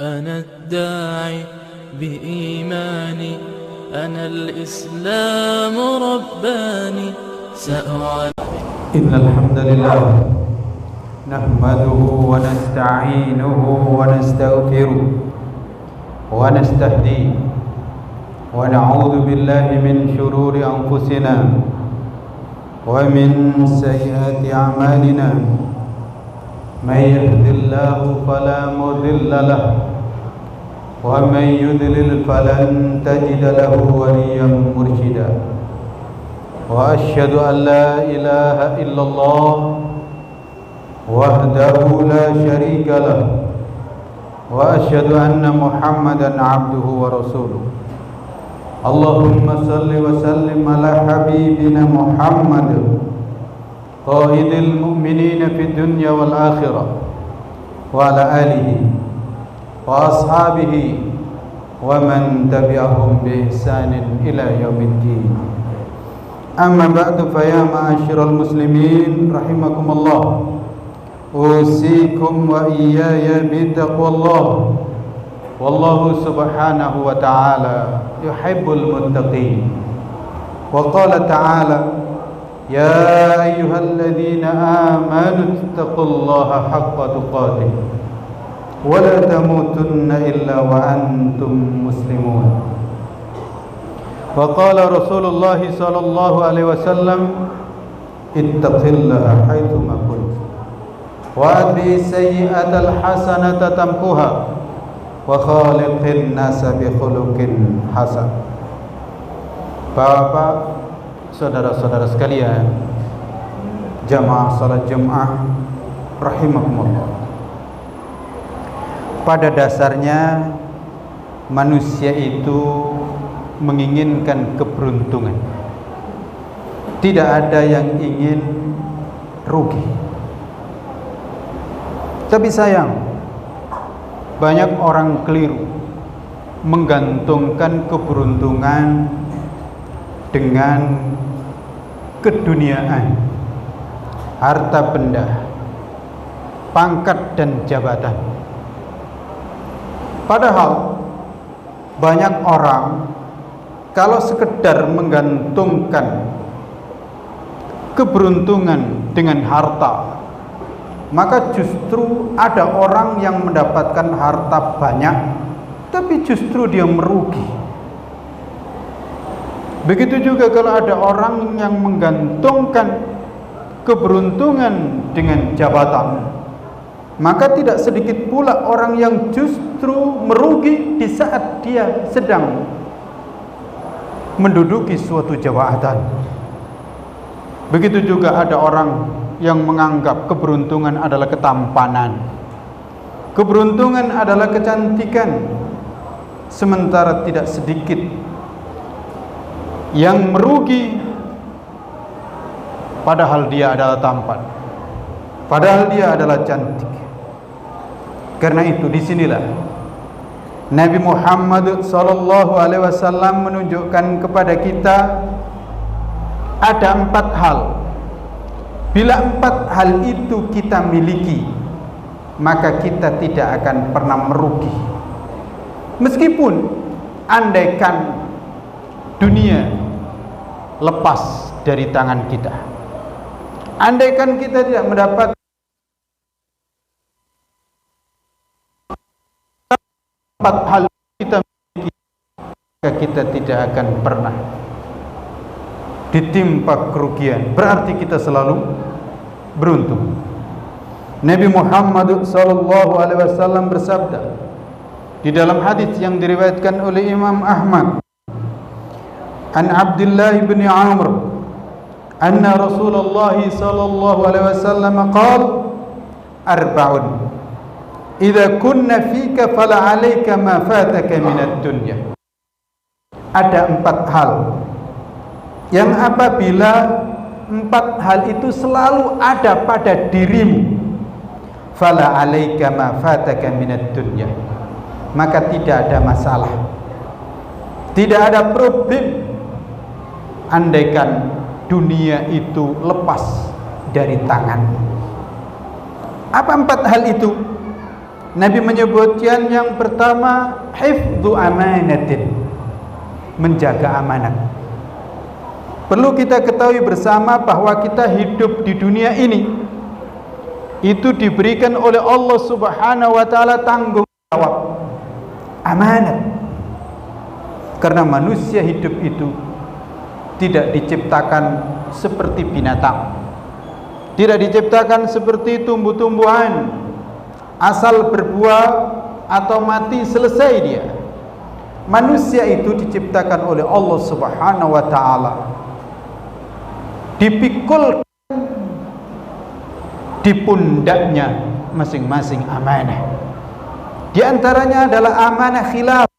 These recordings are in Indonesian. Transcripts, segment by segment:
أنا الداعي بإيماني أنا الإسلام رباني إن الحمد لله نحمده ونستعينه ونستغفره ونستهديه ونعوذ بالله من شرور أنفسنا ومن سيئات أعمالنا من يهد الله فلا مضل له ومن يضلل فلن تجد له وليا مرشدا وأشهد أن لا إله إلا الله وحده لا شريك له وأشهد أن محمدا عبده ورسوله اللهم صل وسلم على حبيبنا محمد قائد المؤمنين في الدنيا والآخرة وعلى آله وأصحابه ومن تبعهم بإحسان إلى يوم الدين أما بعد فيا معاشر المسلمين رحمكم الله أوصيكم وإياي بتقوى الله والله سبحانه وتعالى يحب المتقين وقال تعالى يا أيها الذين آمنوا اتقوا الله حق تقاته ولا تموتن إلا وأنتم مسلمون وقال رسول الله صلى الله عليه وسلم اتق الله حيثما كنت وأتبع السيئة الحسنة تمحها وخالق الناس بخلق حسن. Bapak, saudara-saudara sekalian, jamaah salat Jumat rahimakumullah. Pada dasarnya manusia itu menginginkan keberuntungan. Tidak ada yang ingin rugi. Tapi sayang, banyak orang keliru menggantungkan keberuntungan dengan keduniaan, harta benda, pangkat dan jabatan. Padahal banyak orang kalau sekedar menggantungkan keberuntungan dengan harta, maka justru ada orang yang mendapatkan harta banyak tapi justru dia merugi. Begitu juga kalau ada orang yang menggantungkan keberuntungan dengan jabatan, maka tidak sedikit pula orang yang justru merugi di saat dia sedang menduduki suatu jabatan. Begitu juga ada orang yang menganggap keberuntungan adalah ketampanan, keberuntungan adalah kecantikan, sementara tidak sedikit yang merugi padahal dia adalah tampan, padahal dia adalah cantik. Karena itu disinilah Nabi Muhammad SAW menunjukkan kepada kita ada 4 hal. Bila 4 hal itu kita miliki, maka kita tidak akan pernah merugi. Meskipun andaikan dunia lepas dari tangan kita, andaikan kita tidak mendapat 4 hal kita miliki, maka kita tidak akan pernah ditimpa kerugian. Berarti kita selalu beruntung. Nabi Muhammad SAW bersabda di dalam hadis yang diriwayatkan oleh Imam Ahmad, an Abdullah bin Amr anna Rasulullah SAW qala arba'un idza kunna fika fala 'alaika ma fataka minad dunya. Ada 4 hal yang apabila 4 hal itu selalu ada pada dirimu, fala 'alaika ma fataka minad dunya, maka tidak ada masalah, tidak ada problem andaikan dunia itu lepas dari tanganmu. Apa 4 hal itu? Nabi menyebutkan yang pertama hifdzu amanatin, menjaga amanat. Perlu kita ketahui bersama bahwa kita hidup di dunia ini itu diberikan oleh Allah Subhanahu wa taala tanggung jawab amanat. Karena manusia hidup itu tidak diciptakan seperti binatang, tidak diciptakan seperti tumbuh-tumbuhan, asal berbuah atau mati selesai dia. Manusia itu diciptakan oleh Allah Subhanahu wa taala, dipikul di pundaknya masing-masing amanah. Di antaranya adalah amanah khilafah.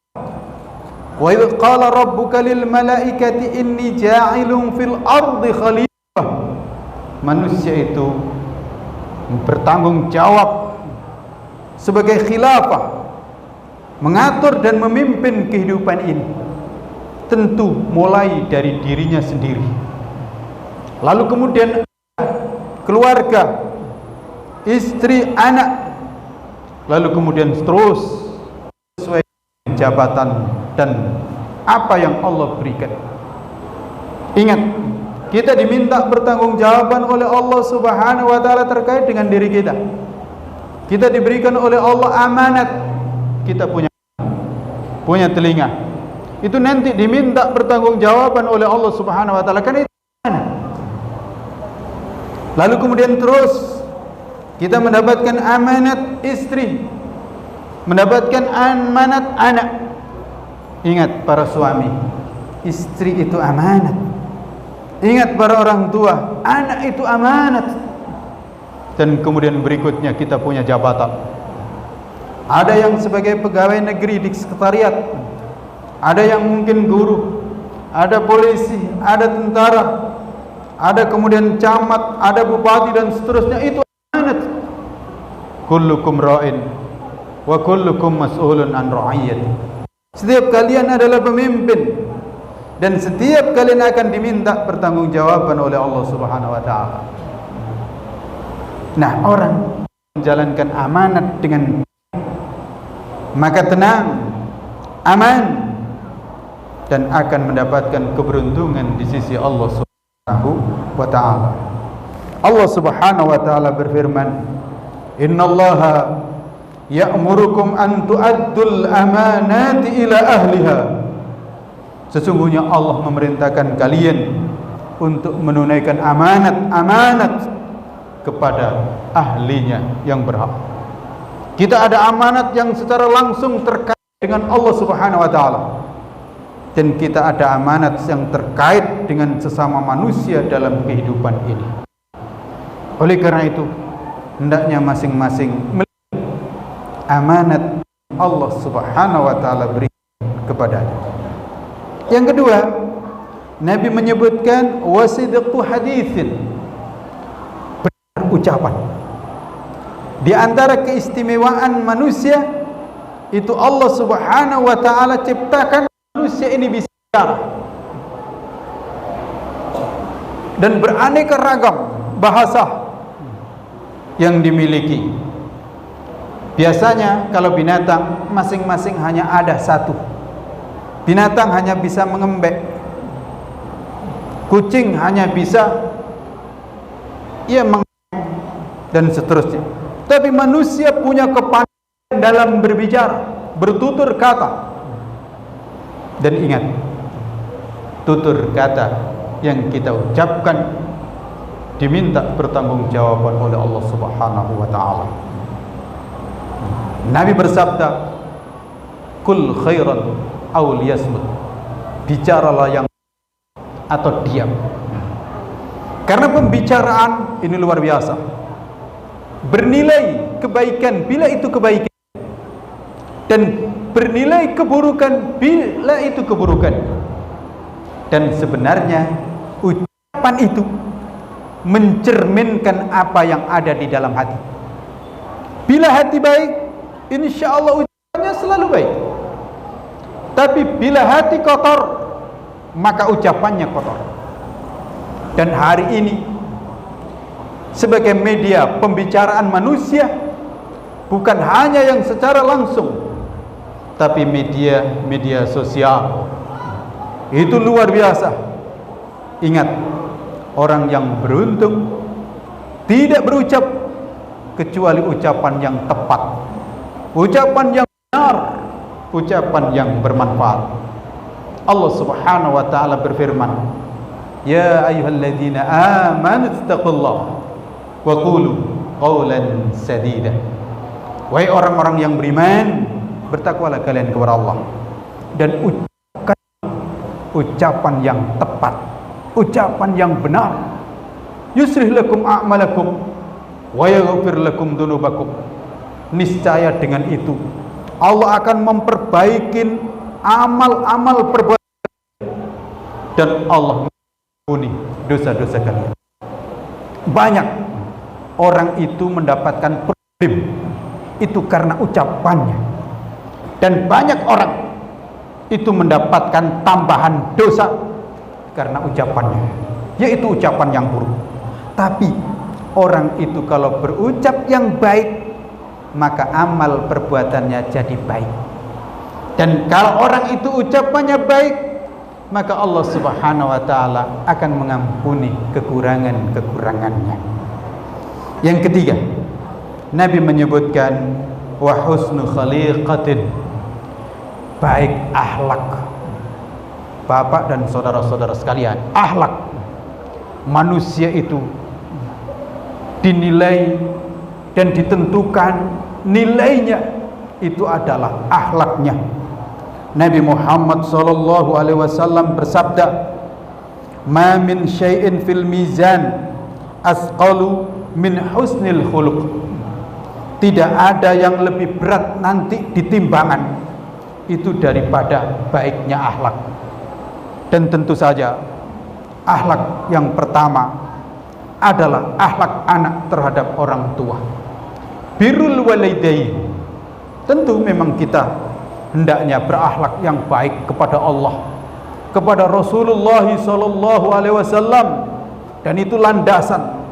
Wa idz qala rabbuka lil malaikati inni ja'ilun fil ardi khalifah. Manusia itu bertanggung jawab sebagai khilafah, mengatur dan memimpin kehidupan ini. Tentu mulai dari dirinya sendiri, lalu kemudian keluarga, istri, anak, lalu kemudian terus sesuai jabatan dan apa yang Allah berikan. Ingat, kita diminta bertanggungjawaban oleh Allah Subhanahu wa taala terkait dengan diri kita. Kita diberikan oleh Allah amanat. Kita punya telinga. Itu nanti diminta bertanggungjawaban oleh Allah Subhanahu wa taala, karena itu amanat. Lalu kemudian terus kita mendapatkan amanat istri, mendapatkan amanat anak. Ingat para suami, istri itu amanat. Ingat para orang tua, anak itu amanat. Dan kemudian berikutnya kita punya jabatan. Ada yang sebagai pegawai negeri di sekretariat, ada yang mungkin guru, ada polisi, ada tentara, ada kemudian camat, ada bupati dan seterusnya. Itu amanat. Kullukum ra'in wa kullukum mas'ulun an ra'iyati. Setiap kalian adalah pemimpin dan setiap kalian akan diminta pertanggungjawaban oleh Allah Subhanahu wa taala. Nah, orang menjalankan amanat dengan maka tenang, aman, dan akan mendapatkan keberuntungan di sisi Allah Subhanahu wa taala. Allah Subhanahu wa taala berfirman, "Innallaha ya'murukum an tu'addul amanati ila ahliha." Sesungguhnya Allah memerintahkan kalian untuk menunaikan amanat kepada ahlinya yang berhak. Kita ada amanat yang secara langsung terkait dengan Allah Subhanahu wa taala, dan kita ada amanat yang terkait dengan sesama manusia dalam kehidupan ini. Oleh karena itu, hendaknya masing-masing melihat amanat Allah Subhanahu wa taala berikan kepadanya. Yang kedua, Nabi menyebutkan wasidqu haditsin, benar ucapan. Di antara keistimewaan manusia itu Allah Subhanahu wa taala ciptakan manusia ini bisa bicara dan beraneka ragam bahasa yang dimiliki. Biasanya kalau binatang masing-masing hanya ada satu. Binatang hanya bisa mengembek, kucing hanya bisa dan seterusnya. Tapi manusia punya kepandaian dalam berbicara, bertutur kata. Dan ingat, tutur kata yang kita ucapkan diminta pertanggungjawaban oleh Allah Subhanahu wa taala. Nabi bersabda, "Kul khairan aw liyasmut." Bicaralah yang atau diam. Karena pembicaraan ini luar biasa. Bernilai kebaikan bila itu kebaikan, dan bernilai keburukan bila itu keburukan. Dan sebenarnya ucapan itu mencerminkan apa yang ada di dalam hati. Bila hati baik, insya Allah ucapannya selalu baik. Tapi bila hati kotor, maka ucapannya kotor. Dan hari ini sebagai media pembicaraan manusia, bukan hanya yang secara langsung, tapi media sosial. Itu luar biasa. Ingat, orang yang beruntung tidak berucap kecuali ucapan yang tepat, ucapan yang benar, ucapan yang bermanfaat. Allah Subhanahu wa taala berfirman, "Ya ayyuhalladzina amanu taqullaha wa qulu qawlan sadida." Wahai orang-orang yang beriman, bertakwalah kalian kepada Allah dan ucapkan ucapan yang tepat, ucapan yang benar. Yuslih lakum a'malakum wa yaghfir lakum dzunubakum. Niscaya dengan itu Allah akan memperbaiki amal-amal perbuatan dan Allah mengampuni dosa-dosa kalian. Banyak orang itu mendapatkan problem itu karena ucapannya, dan banyak orang itu mendapatkan tambahan dosa karena ucapannya, yaitu ucapan yang buruk. Tapi orang itu kalau berucap yang baik, maka amal perbuatannya jadi baik. Dan kalau orang itu ucapannya baik, maka Allah Subhanahu wa taala akan mengampuni kekurangan-kekurangannya. Yang ketiga, Nabi menyebutkan wa husnu khaliqatin, baik akhlak. Bapak dan saudara-saudara sekalian, akhlak manusia itu dinilai dan ditentukan nilainya itu adalah akhlaknya. Nabi Muhammad sallallahu alaihi wasallam bersabda, "Ma min syai'in fil mizan asqalu min husnil khuluq." Tidak ada yang lebih berat nanti di timbangan itu daripada baiknya akhlak. Dan tentu saja akhlak yang pertama adalah akhlak anak terhadap orang tua. Birrul walidain. Tentu memang kita hendaknya berakhlak yang baik kepada Allah, kepada Rasulullah sallallahu alaihi wasallam, dan itu landasan.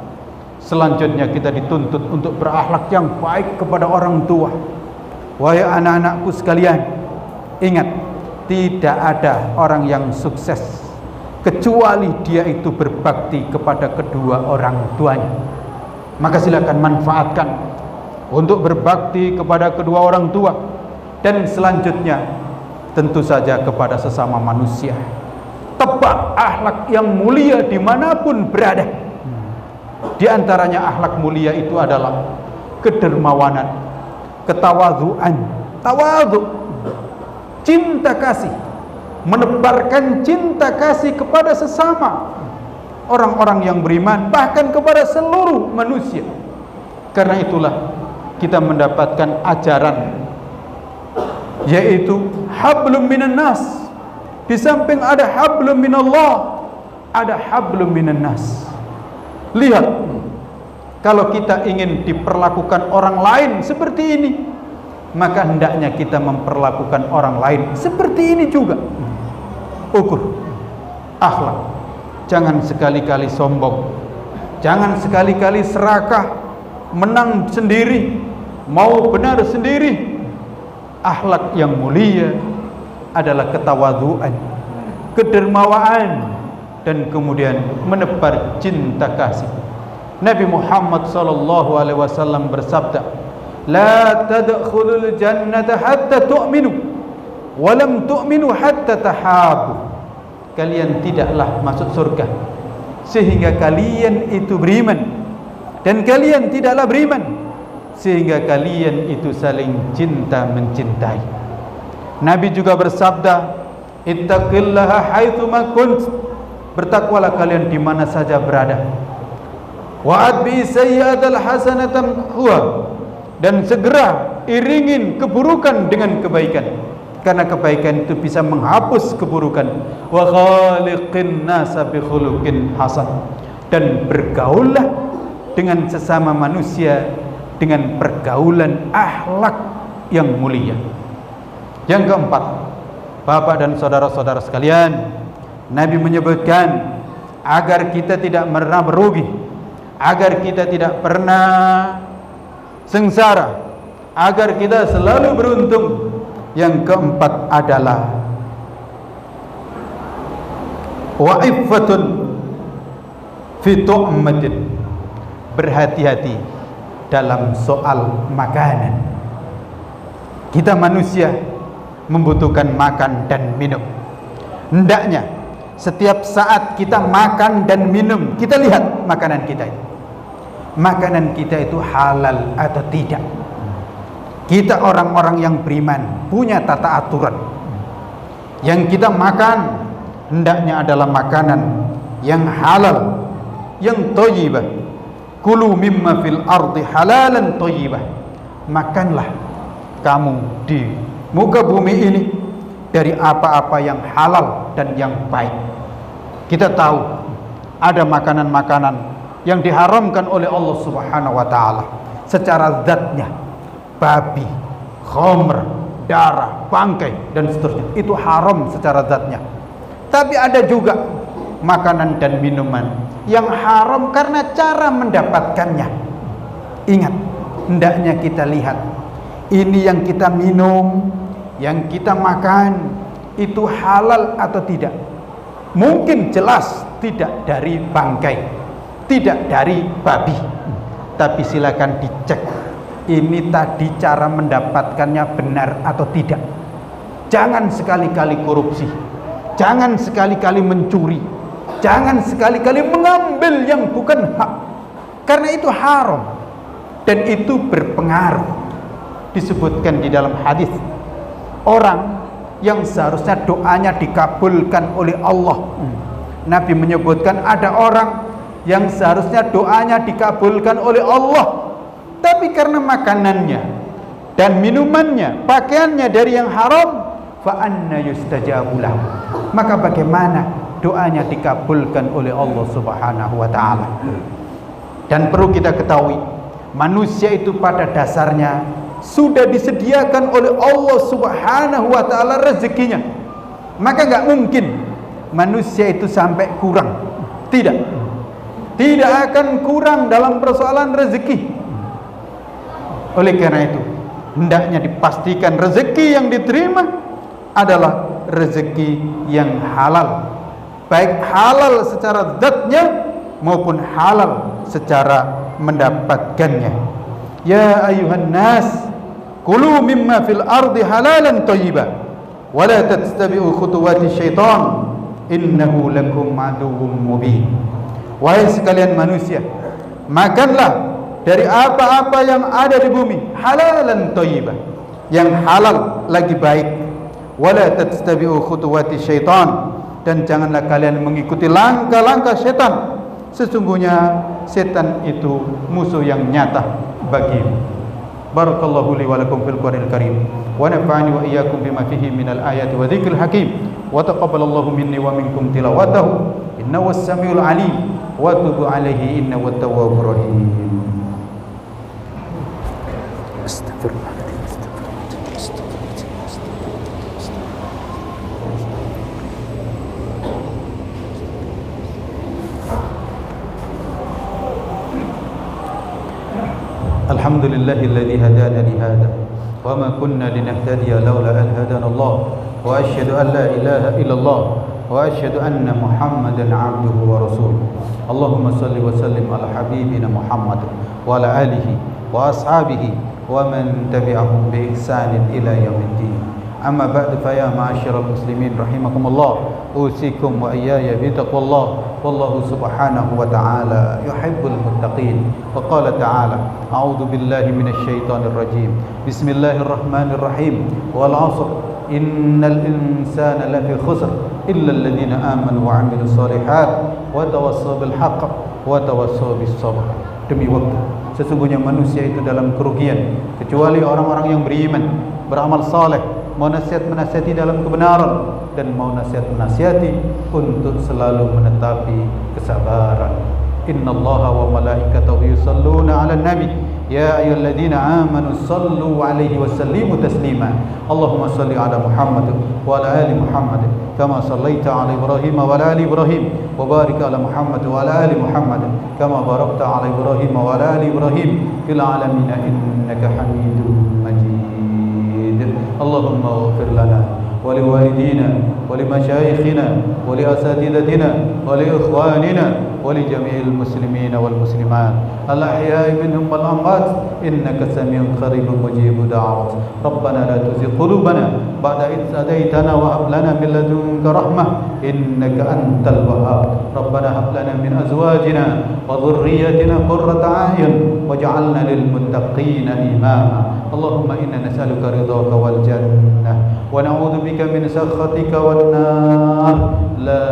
Selanjutnya kita dituntut untuk berakhlak yang baik kepada orang tua. Wahai anak-anakku sekalian, ingat, tidak ada orang yang sukses kecuali dia itu berbakti kepada kedua orang tuanya. Maka silakan manfaatkan untuk berbakti kepada kedua orang tua, dan selanjutnya tentu saja kepada sesama manusia. Tebak akhlak yang mulia dimanapun berada. Di antaranya akhlak mulia itu adalah kedermawanan, ketawadhuan, tawadhu, cinta kasih, menebarkan cinta kasih kepada sesama orang-orang yang beriman, bahkan kepada seluruh manusia. Karena itulah kita mendapatkan ajaran, yaitu hablum minan nas. Di samping ada hablum minallah, ada hablum minan nas. Lihat, kalau kita ingin diperlakukan orang lain seperti ini, maka hendaknya kita memperlakukan orang lain seperti ini juga. Ukur akhlak. Jangan sekali-kali sombong, jangan sekali-kali serakah, menang sendiri, mau benar sendiri. Akhlak yang mulia adalah ketawadhuan, kedermawaan, dan kemudian menebar cinta kasih. Nabi Muhammad sallallahu alaihi wasallam bersabda, "La tadkhulul jannata hatta tu'minu wa lam tu'minu hatta tahabu." Kalian tidaklah masuk surga sehingga kalian itu beriman, dan kalian tidaklah beriman sehingga kalian itu saling cinta mencintai. Nabi juga bersabda, "Ittaqillaha haitsu ma kunt." Bertakwalah kalian di mana saja berada. Wa adbi sayyi'atal hasanatan huwa, dan segera iringin keburukan dengan kebaikan, karena kebaikan itu bisa menghapus keburukan. Wa khaliqin nasa bi khuluqin hasan, dan bergaullah dengan sesama manusia dengan pergaulan akhlak yang mulia. Yang keempat, Bapak dan saudara-saudara sekalian, Nabi menyebutkan agar kita tidak pernah merugi, agar kita tidak pernah sengsara, agar kita selalu beruntung. Yang keempat adalah wa'iffatun fi tu'matin, berhati-hati dalam soal makanan. Kita manusia membutuhkan makan dan minum. Hendaknya setiap saat kita makan dan minum, kita lihat makanan kita itu. Makanan kita itu halal atau tidak. Kita orang-orang yang beriman punya tata aturan. Yang kita makan hendaknya adalah makanan yang halal, yang thayyibah. Kulu mimma fil ardi halalan thayyibah. Makanlah kamu di muka bumi ini dari apa-apa yang halal dan yang baik. Kita tahu ada makanan-makanan yang diharamkan oleh Allah Subhanahu wa taala secara zatnya. Babi, khamr, darah, bangkai dan seterusnya, itu haram secara zatnya. Tapi ada juga makanan dan minuman yang haram karena cara mendapatkannya. Ingat, hendaknya kita lihat ini yang kita minum, yang kita makan itu halal atau tidak. Mungkin jelas tidak dari bangkai, tidak dari babi, tapi silakan dicek ini tadi cara mendapatkannya benar atau tidak. Jangan sekali-kali korupsi, jangan sekali-kali mencuri, jangan sekali-kali mengambil yang bukan hak, karena itu haram dan itu berpengaruh. Disebutkan di dalam hadis, orang yang seharusnya doanya dikabulkan oleh Allah. Nabi menyebutkan ada orang yang seharusnya doanya dikabulkan oleh Allah, tapi karena makanannya dan minumannya, pakaiannya dari yang haram, fa anna yustajabu lahu, maka bagaimana doanya dikabulkan oleh Allah Subhanahu wa taala. Dan perlu kita ketahui, manusia itu pada dasarnya sudah disediakan oleh Allah Subhanahu wa taala rezekinya. Maka enggak mungkin manusia itu sampai kurang. Tidak akan kurang dalam persoalan rezeki. Oleh karena itu, hendaknya dipastikan rezeki yang diterima adalah rezeki yang halal, baik halal secara zatnya maupun halal secara mendapatkannya. Ya ayuhan nas, kulu mimma fil ardi halalan thayyiban wa la tattabi'u khutuwati syaitan innahu lakum aduwwum mubin. Wahai sekalian manusia, makanlah dari apa-apa yang ada di bumi, halalan thayyibah, yang halal lagi baik. Wala tattabi'u khutuwati syaitan, dan janganlah kalian mengikuti langkah-langkah setan. Sesungguhnya setan itu musuh yang nyata bagimu. Barakallahu li wa lakum fil Qur'anil Karim wa nafa'ani wa iyyakum bima fihi minal ayati wa dzikril hakim wa taqabbalallahu minni wa minkum tilawatahu innahu was-sami'ul 'alim wa tub 'alaihi innahu wat-tawwabur rahim. Alhamdulillahilladzi hadana li hada wa ma kunna linahtadiya laula an hadana Allah wa asyhadu an la ilaha illallah wa asyhadu anna Muhammadan 'abduhu wa rasuluh. Allahumma shalli wa sallim ala habibina Muhammad wa ala alihi wa ashabihi wa man tabi'ahum bi ihsanin ila yaumiddin. Amma ba'du, fa ya ma'asyiral muslimin rahimakumullah, usikum wa iyaya bi taqwallah. Wallahu subhanahu wa ta'ala yuhibbul muttaqin. Wa qala ta'ala, a'udzu billahi minasy syaithanir rajim. Bismillahirrahmanirrahim. Wal 'ashr innal insana lafi khusr illa alladhina amanu wa 'amilus shalihat wa tawassaw bil haqq wa tawassaw bis sabr. Demi waktu, sesungguhnya manusia itu dalam kerugian kecuali orang-orang yang beriman, beramal saleh, mau nasihat menasihati dalam kebenaran, dan mau nasihat menasihati untuk selalu menetapi kesabaran. Innallaha wa malaikatahu yusalluna 'alan nabi ya ayyuhalladzina amanu sallu 'alaihi wa sallimu taslima. Allahumma salli 'ala Muhammad wa 'ala ali Muhammad kama sallaita 'ala Ibrahim wa 'ala ali Ibrahim wa barik 'ala Muhammad wa 'ala ali Muhammad kama barakta 'ala Ibrahim wa 'ala ali Ibrahim fil 'alamin innaka Hamidum Majid. اللهم اغفر لنا ولوالدينا ولمشايخنا ولأساتذتنا ولإخواننا ولجميع المسلمين والمسلمات الأحياء منهم والأموات إنك سميع قريب مجيب دعوات ربنا لا تزغ قلوبنا بعد إذ هديتنا وهب لنا من لدنك رحمة إنك أنت الوهاب ربنا هب لنا من أزواجنا وذريتنا قرة أعين واجعلنا للمتقين إماما اللهم إنا نسألك رضاك والجنة ونعوذ بك من سخطك والنار لا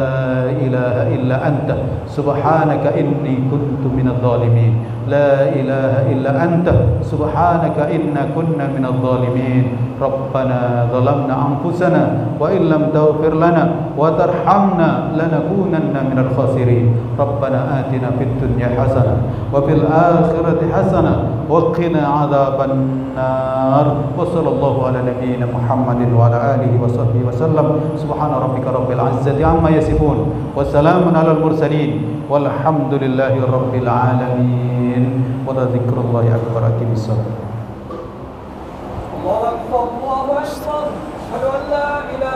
إله إلا أنت سبحانك إني كنت من الظالمين لا إله إلا أنت سبحانك إنا كنا من الظالمين ربنا ظلمنا أنفسنا وإن لم تغفر لنا وترحمنا لنكونن من الخاسرين ربنا آتنا في الدنيا حسنة وفي الآخرة حسنة وقنا عذاب النار وصلى الله على نبينا محمد وعلى آله وصحبه وسلم سبحان ربك رب العزة عما يصفون وسلام على المرسلين والحمد لله رب العالمين ولذكر الله أكبر أقم الصلاة الله أكبر الله أكبر أشهد أن لا إله